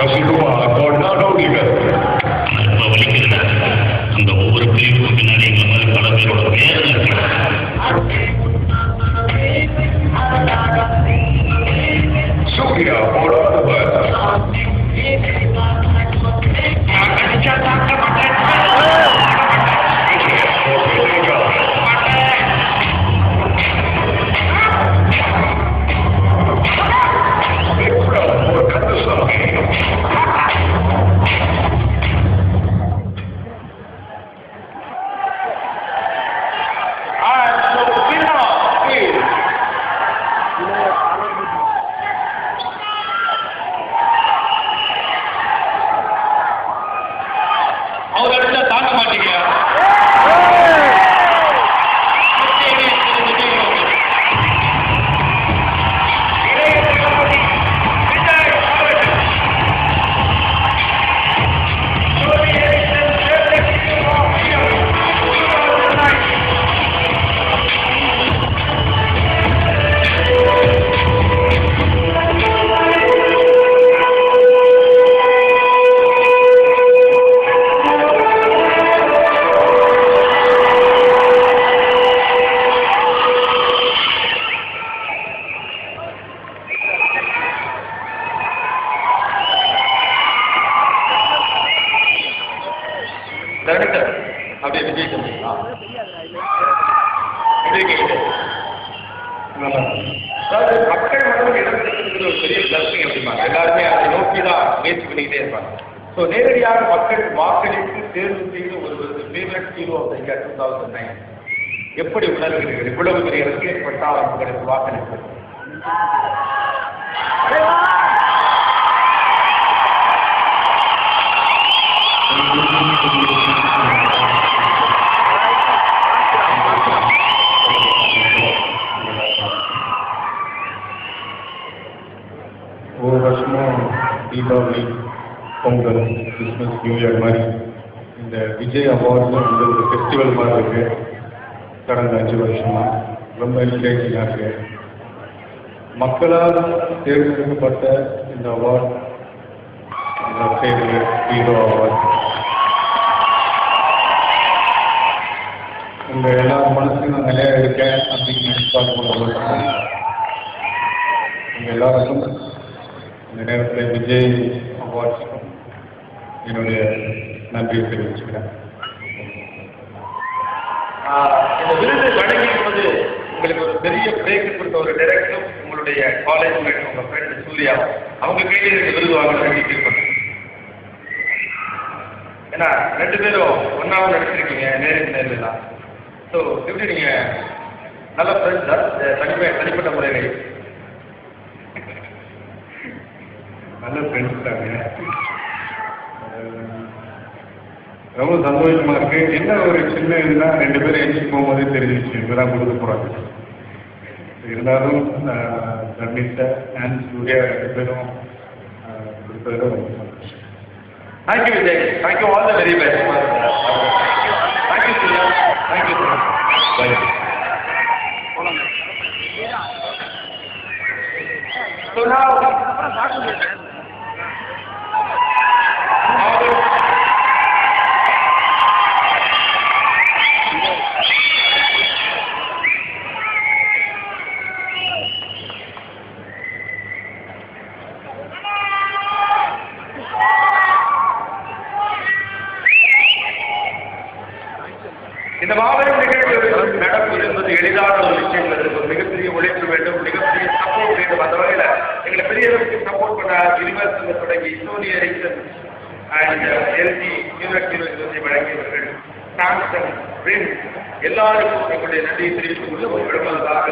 சசிகுமார் கொண்டாடுங்கள். இப்போ வலிக்கிறதா அந்த ஒவ்வொரு பிரிவுக்கும் பின்னாடி எங்களை மாதிரி பல பேரோட வேதனை இருக்கிறாங்க. சூர்யா போராடுவர். அவர் அடிச்சா தாங்க மாட்டீங்க. அப்படியே விஜய் சொல்றீங்களா? அதாவது மக்கள் மனதில் இடம் பிடிக்கிறது ஒரு பெரிய பிளஸிங் அப்படிம்பாங்க. எல்லாருமே அதை நோக்கி தான் முயற்சி பண்ணிக்கிட்டே இருப்பாங்க. ஸோ நேரடியாக மக்கள் வாக்களித்து தேர்வு செய்து ஒரு favourite hero of the year 2009 எப்படி உணர்கிறீர்கள்? இவ்வளவு பெரிய ரசிகர் பட்டால் உங்களுக்கு வாக்களிப்பு ஒவ்வொரு வருஷமும் Deepavali, Pongal, Christmas, new year மாதிரி இந்த விஜய் அவார்ட்ஸும் வந்து ஒரு ஃபெஸ்டிவல் மாதிரி இருக்கு. கடந்த 5 வருஷமா ரொம்ப என்கரேஜிங்காக இருக்கு. மக்களால் தேர்ந்தெடுக்கப்பட்ட இந்த அவார்ட் ஃபேவரட் ஹீரோ அவார்ட் உங்கள் எல்லார் மனசுலையும் நான் நிலையாக இருக்கேன் அப்படின்னு எதிர்பார்க்கும் உங்கள் எல்லாருக்கும் இந்த நேரத்தில் விஜய் அவார்ட்ஸுக்கும் என்னுடைய நன்றியை தெரிவிச்சுக்கிறேன். இந்த விருது வழங்கும் போது உங்களுக்கு ஒரு பெரிய பிரேக் கொடுத்த ஒரு டைரக்டரும் உங்களுடைய காலேஜ் மேட் உங்கள் ஃப்ரெண்ட் சூர்யா அவங்க கையில் இந்த விருது வாங்க ஃபீல் பண்ணுங்க. ஏன்னா 2 பேரும் ஒன்றாவும் நடிச்சிருக்கீங்க நேரில் தான். ஸோ எப்படி நீங்கள் நல்ல ஃப்ரெண்ட்ஸ் தான் தனிப்பட்ட முறையில் நல்ல ஃப்ரெண்ட்ஸ் தாங்க. ரொம்ப சந்தோஷமாக இருக்குது. என்ன ஒரு சின்ன இதுதான் 2 பேரும் எஞ்சி போகும்போதே தெரிஞ்சிச்சு இங்கே தான் கொடுக்க போகிறாங்க. இருந்தாலும் தர்மிஷ்டா அண்ட் சூர்யா 2 பேரும் கொடுத்ததில் ரொம்ப சந்தோஷம். Thank you, Vijay. Thank you all the very best. Thank you, Surya. Thank you, sir. Bye. So now, இந்த மாபெரும் நிகழ்வு நடப்பது என்பது எளிதான ஒரு விஷயம். ஒரு மிகப்பெரிய உழைப்பு வேண்டும், மிகப்பெரிய சப்போர்ட் வேண்டும். அந்த வகையில் எங்களை பெரிய அளவுக்கு சப்போர்ட் பண்ண யூனிவர்சிட்டியில் தொடங்கி Sony Ericsson and LG university வழங்கியவர்கள், சாம்சங், பிரின்ஸ் எல்லாருக்கும் எங்களுடைய நன்றியை தெரிவித்துக் கொண்டு ஒரு விடுதலாக